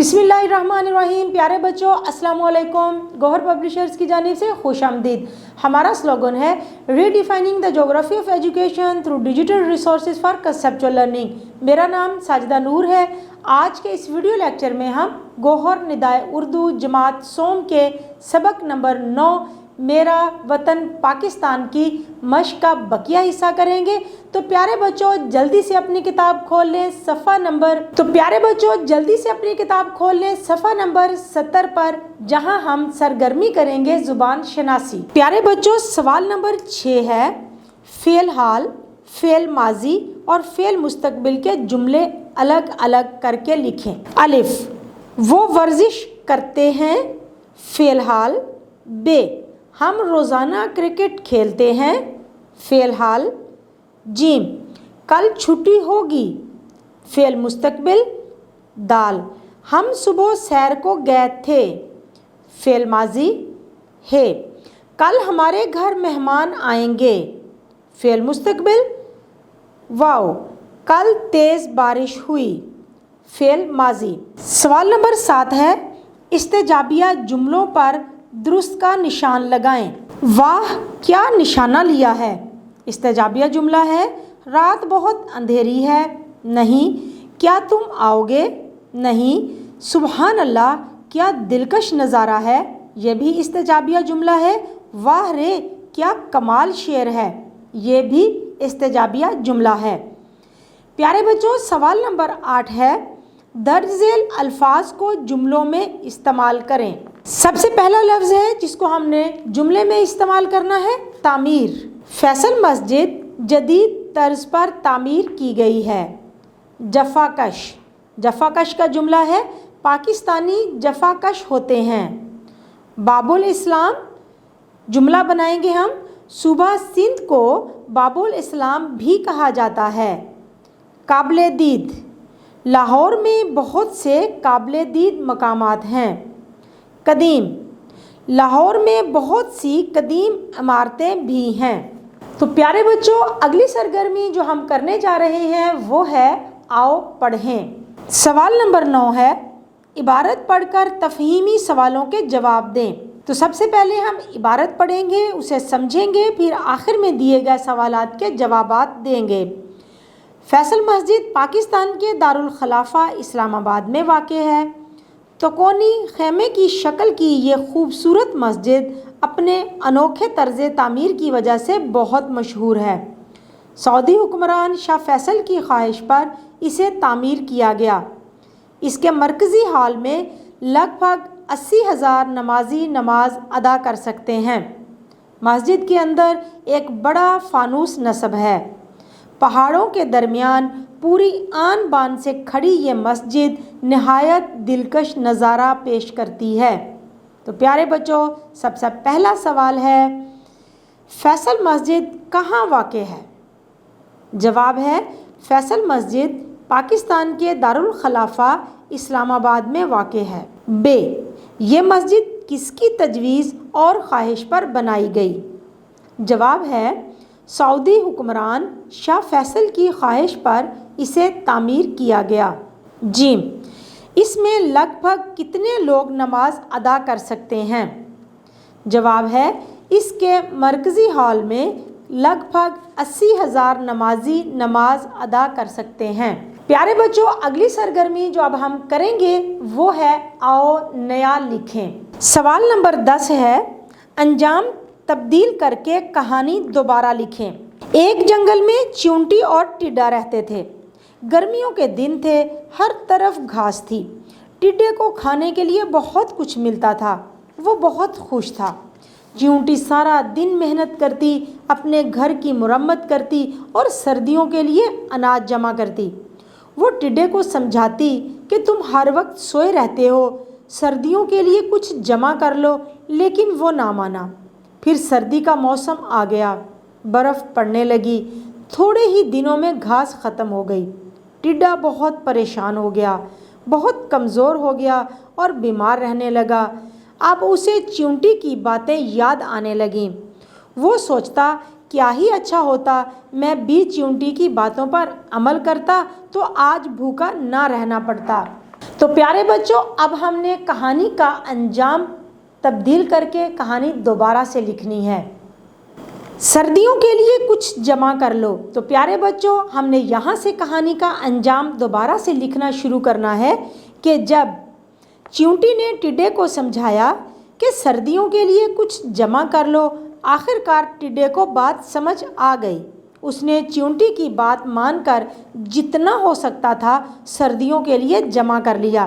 बिस्मिल्लाहिर्रहमानिर्रहीम। प्यारे बच्चों, अस्सलाम वालेकुम। गौहर पब्लिशर्स की जानिब से खुश आमदीद। हमारा स्लोगन है redefining the geography of education through digital resources for conceptual learning. मेरा नाम साजिदा नूर है। आज के इस वीडियो लेक्चर में हम गौहर निदाए उर्दू जमात सोम के सबक नंबर 9 मेरा वतन पाकिस्तान की मश्क का बकिया हिस्सा करेंगे। तो प्यारे बच्चों जल्दी से अपनी किताब खोल लें सफ़ा नंबर 70 पर, जहां हम सरगर्मी करेंगे जुबान शनासी। प्यारे बच्चों सवाल नंबर 6 है, फ़ेल हाल, फ़ेल माजी और फ़ेल मुस्तकबिल के जुमले अलग अलग करके लिखें। अलिफ, वो वर्जिश करते हैं। फ़ेल हाल। बे, हम रोज़ाना क्रिकेट खेलते हैं। फ़ेल हाल। जीम, कल छुट्टी होगी। फ़ेल मुस्तकबिल। दाल, हम सुबह सैर को गए थे। फ़ेल माजी। है, कल हमारे घर मेहमान आएंगे। फ़ेल मुस्तकबिल। वाओ, कल तेज़ बारिश हुई। फ़ेल माजी। सवाल नंबर 7 है, इस्तेजाबिया जुमलों पर दुरुस्त का निशान लगाएं। वाह, क्या निशाना लिया है। इस्तेजाबिया जुमला है, रात बहुत अंधेरी है। नहीं, क्या तुम आओगे। नहीं, सुबहान अल्लाह, क्या दिलकश नज़ारा है। यह भी इस्तेजाबिया जुमला है। वाह रे, क्या कमाल शेर है। यह भी इस्तेजाबिया जुमला है। प्यारे बच्चों सवाल नंबर 8 है, दर्ज झेल अल्फाज को जुमलों में इस्तेमाल करें। सबसे पहला लफ्ज़ है जिसको हमने जुमले में इस्तेमाल करना है, तामीर। फैसल मस्जिद जदीद तर्ज पर तामीर की गई है। जफाकश, जफाकश का जुमला है, पाकिस्तानी जफाकश होते हैं। बाबुल इस्लाम, जुमला बनाएंगे हम, सूबा सिंध को बाबुल इस्लाम भी कहा जाता है। काबिले दीद, लाहौर में बहुत से काबिले दीद मकामात हैं। कदीम, लाहौर में बहुत सी कदीम इमारतें भी हैं। तो प्यारे बच्चों अगली सरगर्मी जो हम करने जा रहे हैं वो है आओ पढ़ें। सवाल नंबर 9 है, इबारत पढ़कर तफहीमी सवालों के जवाब दें। तो सबसे पहले हम इबारत पढ़ेंगे, उसे समझेंगे, फिर आखिर में दिए गए सवालात के जवाबात देंगे। फैसल मस्जिद पाकिस्तान के दारुल खलाफा इस्लामाबाद में वाक़ है। तकोनी खेमे की शक्ल की ये खूबसूरत मस्जिद अपने अनोखे तर्ज तामीर की वजह से बहुत मशहूर है। सऊदी हुक्मरान शाह फैसल की ख्वाहिश पर इसे तामीर किया गया। इसके मरकज़ी हाल में लगभग 80,000 नमाजी नमाज अदा कर सकते हैं। मस्जिद के अंदर एक बड़ा फानूस नस्ब है। पहाड़ों के दरमियान पूरी आन बान से खड़ी ये मस्जिद नहायत दिलकश नज़ारा पेश करती है। तो प्यारे बच्चों सबसे पहला सवाल है, फैसल मस्जिद कहाँ वाक़ है। जवाब है, फैसल मस्जिद पाकिस्तान के दारुल खलाफा इस्लामाबाद में वाक़ है। बे, ये मस्जिद किसकी तजवीज़ और ख्वाहिश पर बनाई गई। जवाब है, सऊदी हुक्मरान शाह फैसल की ख्वाहिश पर इसे तामीर किया गया। जीम, इसमें लगभग कितने लोग नमाज अदा कर सकते हैं। जवाब है, इसके मरकज़ी हॉल में लगभग 80,000 नमाजी नमाज अदा कर सकते हैं। प्यारे बच्चों अगली सरगर्मी जो अब हम करेंगे वो है आओ नया लिखें। सवाल नंबर 10 है, अंजाम तब्दील करके कहानी दोबारा लिखें। एक जंगल में चींटी और टिड्डा रहते थे। गर्मियों के दिन थे, हर तरफ घास थी। टिड्डे को खाने के लिए बहुत कुछ मिलता था, वो बहुत खुश था। चींटी सारा दिन मेहनत करती, अपने घर की मुरम्मत करती और सर्दियों के लिए अनाज जमा करती। वो टिड्डे को समझाती कि तुम हर वक्त सोए रहते हो, सर्दियों के लिए कुछ जमा कर लो, लेकिन वो ना माना। फिर सर्दी का मौसम आ गया, बर्फ़ पड़ने लगी। थोड़े ही दिनों में घास ख़त्म हो गई। टिड्डा बहुत परेशान हो गया, बहुत कमज़ोर हो गया और बीमार रहने लगा। अब उसे चींटी की बातें याद आने लगीं। वो सोचता, क्या ही अच्छा होता मैं भी चींटी की बातों पर अमल करता तो आज भूखा ना रहना पड़ता। तो प्यारे बच्चों, अब हमने कहानी का अंजाम तब्दील करके कहानी दोबारा से लिखनी है। सर्दियों के लिए कुछ जमा कर लो। तो प्यारे बच्चों, हमने यहाँ से कहानी का अंजाम दोबारा से लिखना शुरू करना है कि जब चींटी ने टिड्डे को समझाया कि सर्दियों के लिए कुछ जमा कर लो, आखिरकार टिड्डे को बात समझ आ गई। उसने चींटी की बात मानकर जितना हो सकता था सर्दियों के लिए जमा कर लिया।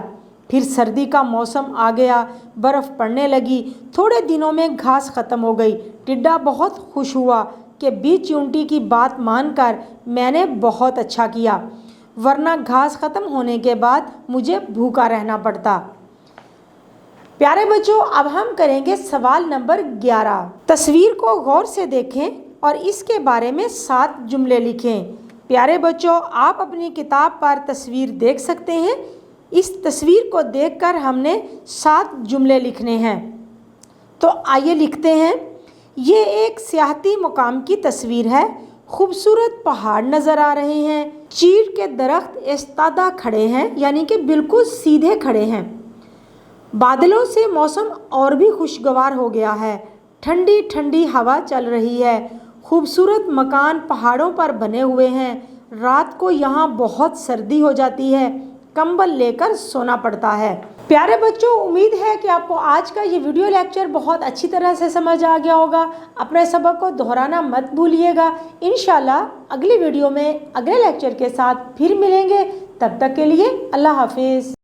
फिर सर्दी का मौसम आ गया, बर्फ़ पड़ने लगी। थोड़े दिनों में घास ख़त्म हो गई। टिड्डा बहुत खुश हुआ कि चींटी की बात मानकर मैंने बहुत अच्छा किया, वरना घास ख़त्म होने के बाद मुझे भूखा रहना पड़ता। प्यारे बच्चों, अब हम करेंगे सवाल नंबर 11। तस्वीर को गौर से देखें और इसके बारे में 7 जुमले लिखें। प्यारे बच्चों, आप अपनी किताब पर तस्वीर देख सकते हैं। इस तस्वीर को देखकर हमने 7 जुमले लिखने हैं। तो आइए लिखते हैं। ये एक सियाहती मुकाम की तस्वीर है। खूबसूरत पहाड़ नज़र आ रहे हैं। चीड़ के दरख्त इस्तादा खड़े हैं, यानी कि बिल्कुल सीधे खड़े हैं। बादलों से मौसम और भी खुशगवार हो गया है। ठंडी ठंडी हवा चल रही है। खूबसूरत मकान पहाड़ों पर बने हुए हैं। रात को यहाँ बहुत सर्दी हो जाती है, कंबल लेकर सोना पड़ता है। प्यारे बच्चों, उम्मीद है कि आपको आज का ये वीडियो लेक्चर बहुत अच्छी तरह से समझ आ गया होगा। अपने सबक को दोहराना मत भूलिएगा। इंशाल्लाह अगली वीडियो में अगले लेक्चर के साथ फिर मिलेंगे। तब तक के लिए अल्लाह हाफिज़।